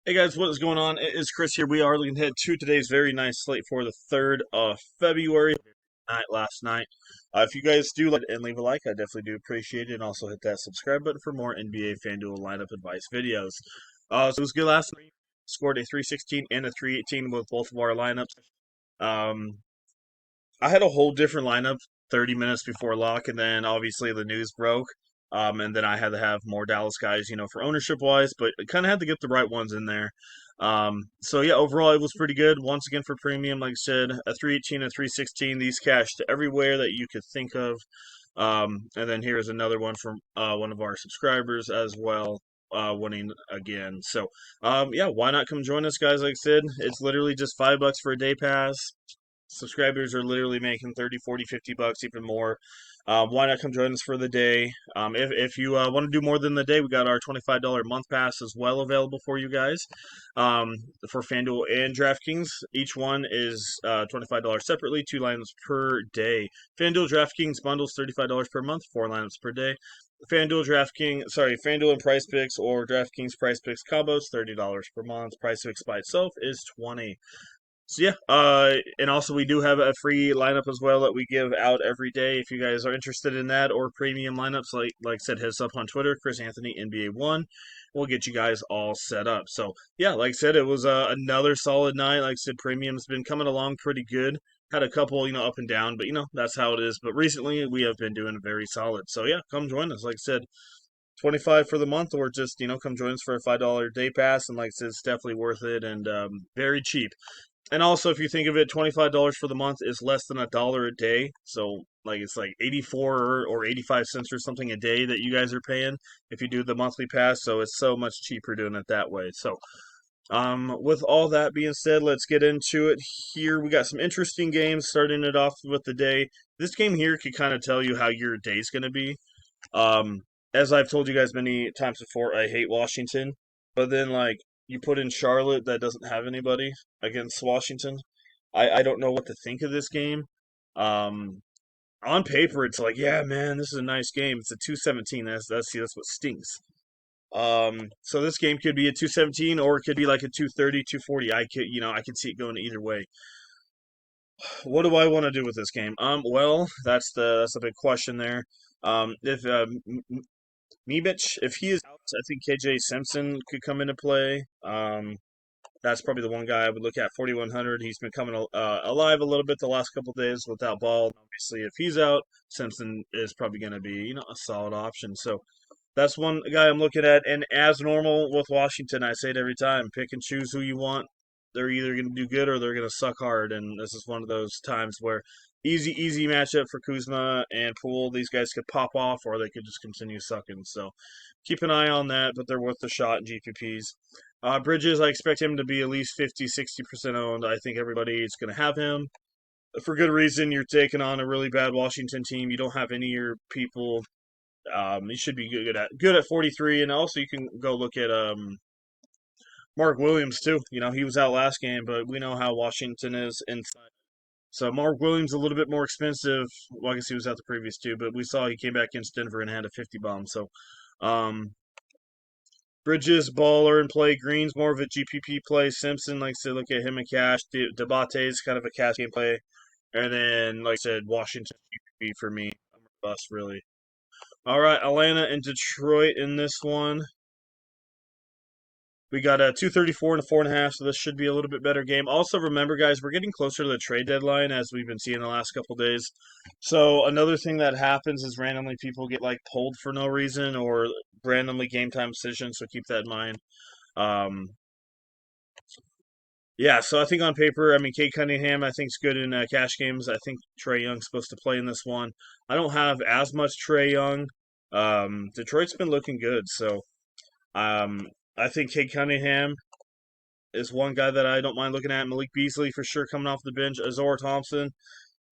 Hey guys, what is going on? It is Chris here. We are looking ahead to today's very nice slate for the 3rd of February. Last night. If you guys do like and leave a like, I definitely do appreciate it. And also hit that subscribe button for more NBA FanDuel lineup advice videos. So it was good last night. Scored a 316 and a 318 with both of our lineups. Um, I had a whole different lineup 30 minutes before lock, and then obviously the news broke. And then I had to have more Dallas guys, for ownership wise, but I kind of had to get the right ones in there. So yeah, overall it was pretty good. Once again for premium, like I said, a 318 and 316. These cashed everywhere that you could think of. And then here's another one from one of our subscribers as well, winning again. So yeah, why not come join us, guys? Like I said, it's literally just $5 for a day pass. Subscribers are literally making 30, 40, 50 bucks, even more. Why not come join us for the day? If you want to do more than the day, we got our $25 month pass as well available for you guys, um, for FanDuel and DraftKings. Each one is $25 separately, 2 lineups per day. FanDuel DraftKings bundles $35 per month, 4 lineups per day. FanDuel and Price Picks or DraftKings Price Picks combos, $30 per month. Price Picks by itself is $20. So yeah, and also we do have a free lineup as well that we give out every day. If you guys are interested in that or premium lineups, like I said, hit us up on Twitter, Chris Anthony NBA1. We'll get you guys all set up. So yeah, like I said, it was another solid night. Like I said, premium's been coming along pretty good. Had a couple, up and down, but that's how it is. But recently we have been doing very solid. So yeah, come join us. Like I said, 25 for the month, or just come join us for a $5 day pass. And like I said, it's definitely worth it and very cheap. And also, if you think of it, $25 for the month is less than $1 a day. So, like, it's like 84 or 85 cents or something a day that you guys are paying if you do the monthly pass. So, it's so much cheaper doing it that way. So, with all that being said, let's get into it here. We got some interesting games starting it off with the day. This game here could kind of tell you how your day's going to be. Um, as I've told you guys many times before, I hate Washington. But then, like, you put in Charlotte that doesn't have anybody against Washington. I don't know what to think of this game. Um, on paper, it's like, yeah, man, this is a nice game. It's a 217. That's what stinks. So this game could be a 217 or it could be like a 230, 240. I could see it going either way. What do I want to do with this game? Well, that's the big question there. If Mibich, if he is out, I think KJ Simpson could come into play. That's probably the one guy I would look at. 4,100. He's been coming alive a little bit the last couple of days without ball. Obviously, if he's out, Simpson is probably going to be a solid option. So that's one guy I'm looking at. And as normal with Washington, I say it every time: pick and choose who you want. They're either going to do good or they're going to suck hard. And this is one of those times where easy matchup for Kuzma and Poole. These guys could pop off or they could just continue sucking. So keep an eye on that, but they're worth the shot in GPPs. Bridges, I expect him to be at least 50, 60% owned. I think everybody is going to have him. For good reason, you're taking on a really bad Washington team. You don't have any of your people. You should be good at 43, and also you can go look at Mark Williams too. He was out last game, but we know how Washington is inside. So Mark Williams a little bit more expensive. Well, I guess he was out the previous two, but we saw he came back against Denver and had a 50 bomb. So um, Bridges, baller and play. Green's more of a GPP play. Simpson, like I said, look at him and cash. Debate is kind of a cash game play. And then, like I said, Washington GPP for me. I'm a bust, really. All right, Atlanta and Detroit in this one. We got a 234 and a 4.5, so this should be a little bit better game. Also, remember, guys, we're getting closer to the trade deadline as we've been seeing the last couple days. So another thing that happens is randomly people get like pulled for no reason or randomly game time decisions. So keep that in mind. Um, yeah, so I think on paper, I mean, Kate Cunningham, I think is good in cash games. I think Trey Young's supposed to play in this one. I don't have as much Trey Young. Detroit's been looking good, so um, I think Kate Cunningham is one guy that I don't mind looking at. Malik Beasley for sure coming off the bench. Azor Thompson,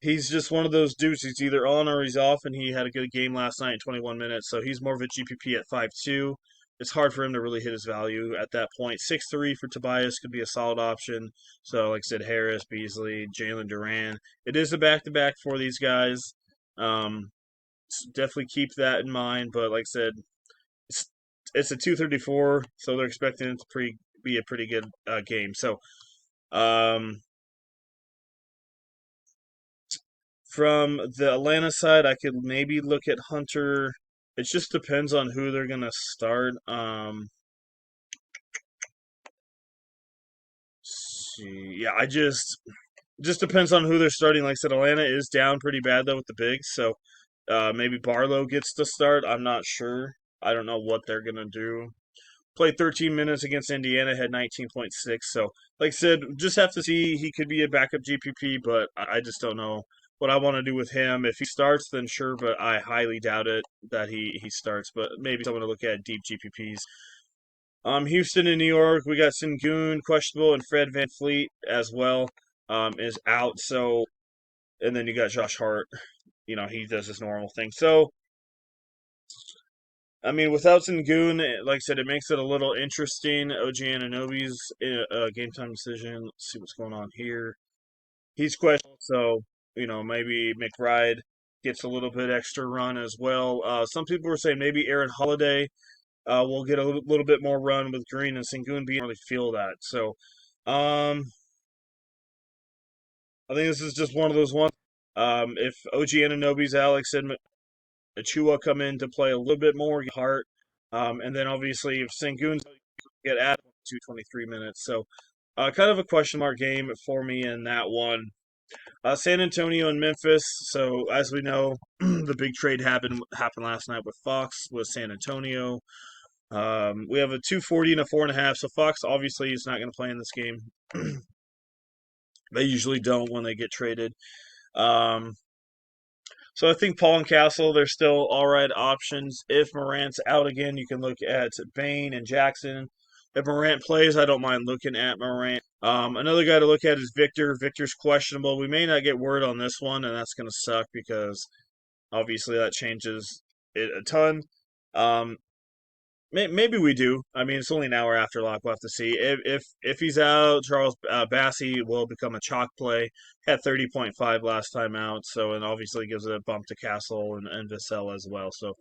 he's just one of those dudes. He's either on or he's off, and he had a good game last night in 21 minutes. So he's more of a GPP at 5.2. It's hard for him to really hit his value at that point. 6.3 for Tobias could be a solid option. So, like I said, Harris, Beasley, Jalen Duran. It is a back-to-back for these guys. Um, definitely keep that in mind. But like I said, it's a 234, so they're expecting it to be a pretty good game. So um, from the Atlanta side, I could maybe look at Hunter. It just depends on who they're gonna start. See, yeah, I just depends on who they're starting. Like I said, Atlanta is down pretty bad though with the bigs, so maybe Barlow gets to start. I'm not sure. I don't know what they're gonna do. Played 13 minutes against Indiana, had 19.6. So, like I said, just have to see. He could be a backup GPP, but I just don't know what I want to do with him. If he starts, then sure, but I highly doubt it that he starts. But maybe someone to look at deep GPPs. Houston and New York, we got Sengun questionable and Fred Van Fleet as well is out. So, and then you got Josh Hart. He does his normal thing. So, I mean, without Sengun, like I said, it makes it a little interesting. OG Ananobi's game time decision. Let's see what's going on here. He's questionable, so maybe McBride gets a little bit extra run as well. Some people were saying maybe Aaron Holiday will get a little bit more run with Green and Sengun being really feel that. So, I think this is just one of those ones. If OG Ananobi's out, like I said, Achua come in to play a little bit more, get Hart. And then obviously if Sengun's get added to 23 minutes. So kind of a question mark game for me in that one. San Antonio and Memphis. So as we know, the big trade happened last night with Fox with San Antonio. We have a 240 and a 4.5. So Fox obviously is not going to play in this game. They usually don't when they get traded. Um, So I think Paul and Castle, they're still all right options. If Morant's out again, you can look at Bain and Jackson. If Morant plays, I don't mind looking at Morant. Another guy to look at is Victor. Victor's questionable. We may not get word on this one, and that's going to suck because obviously that changes it a ton. Um, Maybe we do. I mean, it's only an hour after lock. We'll have to see. If he's out, Charles Bassey will become a chalk play. Had 30.5 last time out, so and obviously gives it a bump to Castle and Vassell as well. So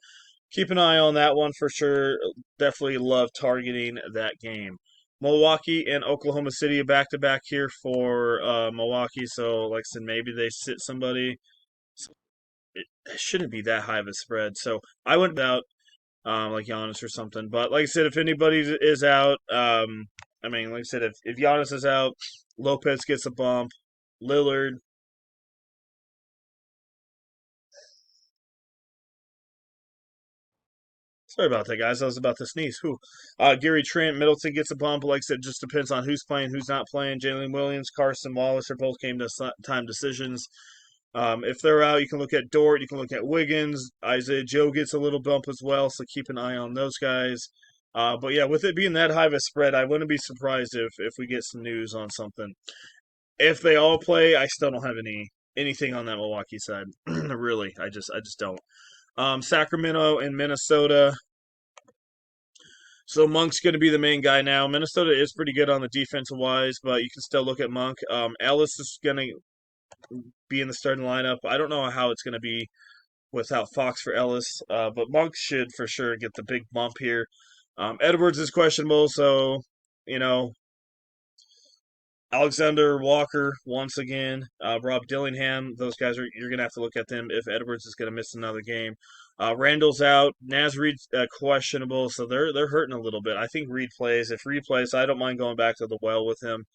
keep an eye on that one for sure. Definitely love targeting that game. Milwaukee and Oklahoma City back to back here for Milwaukee. So like I said, maybe they sit somebody. It shouldn't be that high of a spread. So I went out like Giannis or something. But like I said, if anybody is out, I mean, like I said, if Giannis is out, Lopez gets a bump. Lillard, sorry about that, guys. I was about to sneeze. Who? Gary Trent, Middleton gets a bump. Like I said, just depends on who's playing, who's not playing. Jalen Williams, Carson Wallace are both game time decisions. If they're out, you can look at Dort, you can look at Wiggins. Isaiah Joe gets a little bump as well, so keep an eye on those guys. But yeah, with it being that high of a spread, I wouldn't be surprised if we get some news on something. If they all play, I still don't have anything on that Milwaukee side. Really, I just don't. Sacramento and Minnesota. So Monk's going to be the main guy now. Minnesota is pretty good on the defensive wise, but you can still look at Monk. Ellis is going to be in the starting lineup. I don't know how it's going to be without Fox for Ellis, but Monk should for sure get the big bump here. Edwards is questionable, so you know Alexander Walker once again, Rob Dillingham. Those guys are you're gonna have to look at them if Edwards is gonna miss another game. Randall's out. Naz Reed's questionable, so they're hurting a little bit. I think Reed plays. If Reed plays, I don't mind going back to the well with him.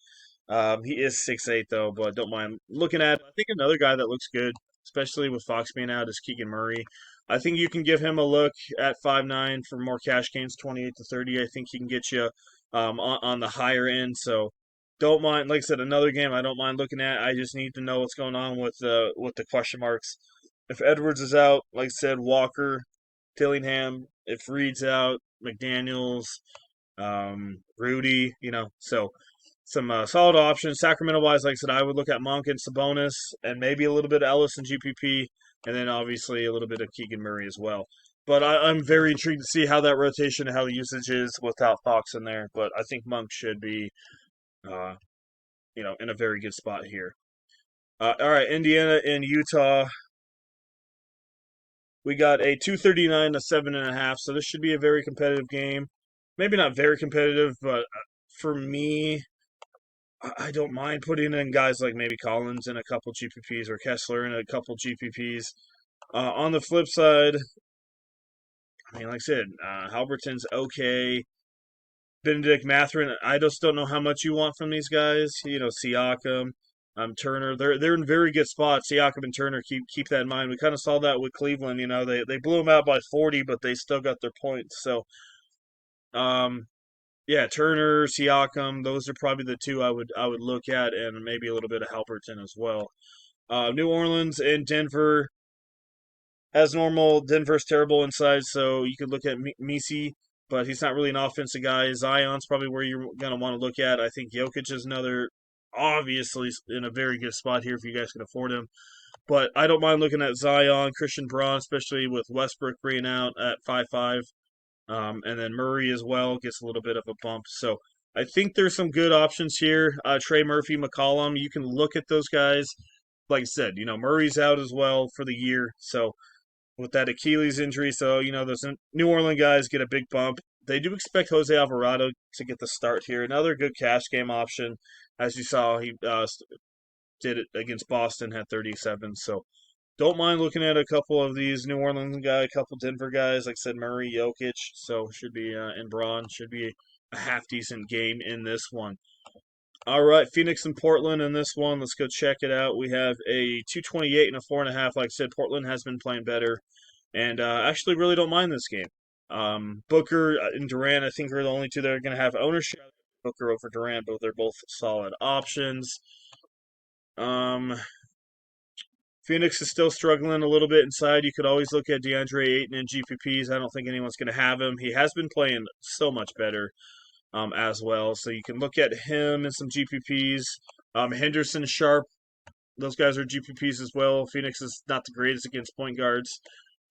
He is 6'8", though, but don't mind looking at. I think another guy that looks good, especially with Fox being out, is Keegan Murray. I think you can give him a look at 5'9" for more cash gains, 28 to 30. I think he can get you on the higher end. So don't mind. Like I said, another game I don't mind looking at. I just need to know what's going on with the question marks. If Edwards is out, like I said, Walker, Dillingham. If Reed's out, McDaniels, Rudy. So some solid options. Sacramento wise, like I said, I would look at Monk and Sabonis, and maybe a little bit of Ellis and GPP, and then obviously a little bit of Keegan Murray as well. But I'm very intrigued to see how that rotation and how the usage is without Fox in there. But I think Monk should be, uh, in a very good spot here. All right, Indiana and Utah. We got a 239 to 7.5, so this should be a very competitive game. Maybe not very competitive, but for me, I don't mind putting in guys like maybe Collins in a couple GPPs or Kessler in a couple GPPs. On the flip side, I mean, like I said, Halberton's okay. Benedict Mathurin, I just don't know how much you want from these guys. Siakam, Turner, they're in very good spots. Siakam and Turner, keep that in mind. We kind of saw that with Cleveland. They blew them out by 40, but they still got their points. So, um, yeah, Turner, Siakam, those are probably the two I would look at, and maybe a little bit of Halberton as well. New Orleans and Denver. As normal, Denver's terrible inside, so you could look at Misi, but he's not really an offensive guy. Zion's probably where you're going to want to look at. I think Jokic is another, obviously, in a very good spot here if you guys can afford him. But I don't mind looking at Zion, Christian Braun, especially with Westbrook being out at 5'5". And then Murray as well gets a little bit of a bump. So I think there's some good options here. Trey Murphy, McCollum, you can look at those guys. Like I said, Murray's out as well for the year. So with that Achilles injury. So, those New Orleans guys get a big bump. They do expect Jose Alvarado to get the start here. Another good cash game option. As you saw, he did it against Boston, had 37. So don't mind looking at a couple of these New Orleans guys, a couple Denver guys. Like I said, Murray, Jokic. So should be, and Braun. Should be a half-decent game in this one. All right, Phoenix and Portland in this one. Let's go check it out. We have a 228 and a 4.5. Like I said, Portland has been playing better. And actually, really don't mind this game. Booker and Durant, I think, are the only two that are going to have ownership. Booker over Durant, but they're both solid options. Phoenix is still struggling a little bit inside. You could always look at DeAndre Ayton in GPPs. I don't think anyone's going to have him. He has been playing so much better as well. So you can look at him in some GPPs. Henderson, Sharp, those guys are GPPs as well. Phoenix is not the greatest against point guards.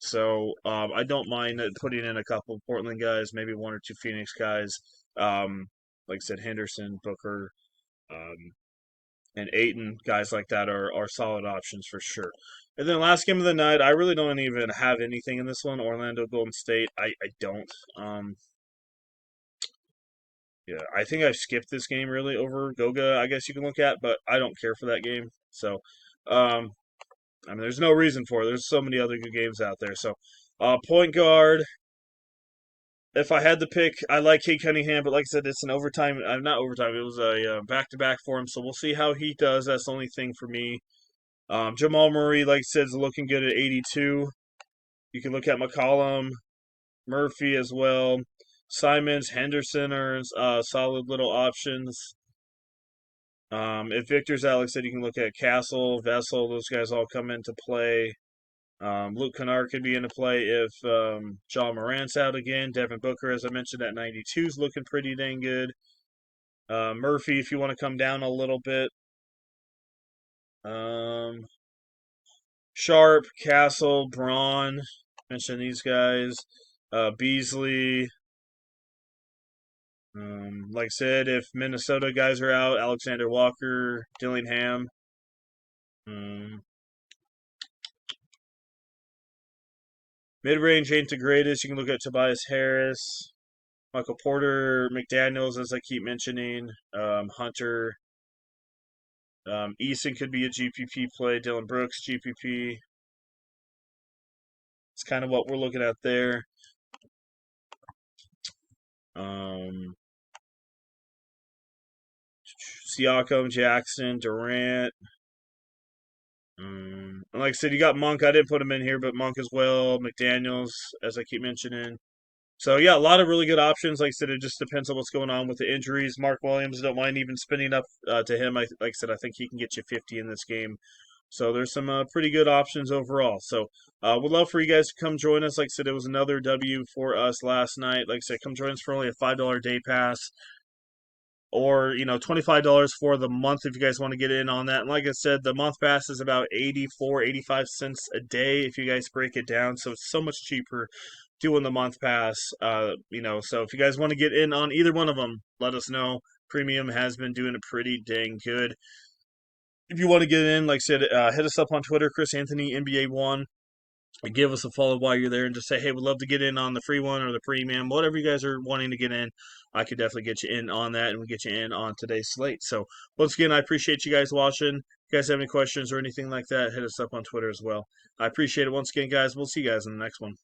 So I don't mind putting in a couple of Portland guys, maybe one or two Phoenix guys. Like I said, Henderson, Booker, and Ayton, guys like that are solid options for sure. And then last game of the night, I really don't even have anything in this one. Orlando, Golden State, I don't. Yeah, I think I've skipped this game really over Goga, I guess you can look at, but I don't care for that game. So, I mean, there's no reason for it. There's so many other good games out there. So, point guard. If I had to pick, I like Kate Cunningham, but like I said, it's an overtime. Not overtime. It was a back-to-back for him. So we'll see how he does. That's the only thing for me. Jamal Murray, like I said, is looking good at 82. You can look at McCollum, Murphy as well. Simons, Henderson are solid little options. If Victor's out, like I said, you can look at Castle, Vessel. Those guys all come into play. Luke Kennard could be into play if John Morant's out again. Devin Booker, as I mentioned, at 92 is looking pretty dang good. Murphy, if you want to come down a little bit. Sharp, Castle, Braun. Mention these guys. Beasley. Like I said, if Minnesota guys are out, Alexander Walker, Dillingham. Mid-range ain't the greatest. You can look at Tobias Harris, Michael Porter, McDaniels, as I keep mentioning, Hunter. Eason could be a GPP play. Dylan Brooks, GPP. It's kind of what we're looking at there. Siakam, Jackson, Durant. Like I said, you got Monk. I didn't put him in here, but Monk as well. McDaniels, as I keep mentioning. So yeah, a lot of really good options. Like I said, it just depends on what's going on with the injuries. Mark Williams, don't mind even spinning up to him. Like I said, I think he can get you 50 in this game. So there's some pretty good options overall. So we'd love for you guys to come join us. Like I said, it was another W for us last night. Like I said, come join us for only a $5 day pass. Or, $25 for the month if you guys want to get in on that. And like I said, the month pass is about 85 a day if you guys break it down. So it's so much cheaper doing the month pass. So if you guys want to get in on either one of them, let us know. Premium has been doing it pretty dang good. If you want to get in, like I said, hit us up on Twitter, Chris Anthony NBA1. And give us a follow while you're there and just say, hey, we'd love to get in on the free one or the premium, whatever you guys are wanting to get in. I could definitely get you in on that, and we get you in on today's slate. So once again, I appreciate you guys watching. If you guys have any questions or anything like that, hit us up on Twitter as well. I appreciate it once again, guys. We'll see you guys in the next one.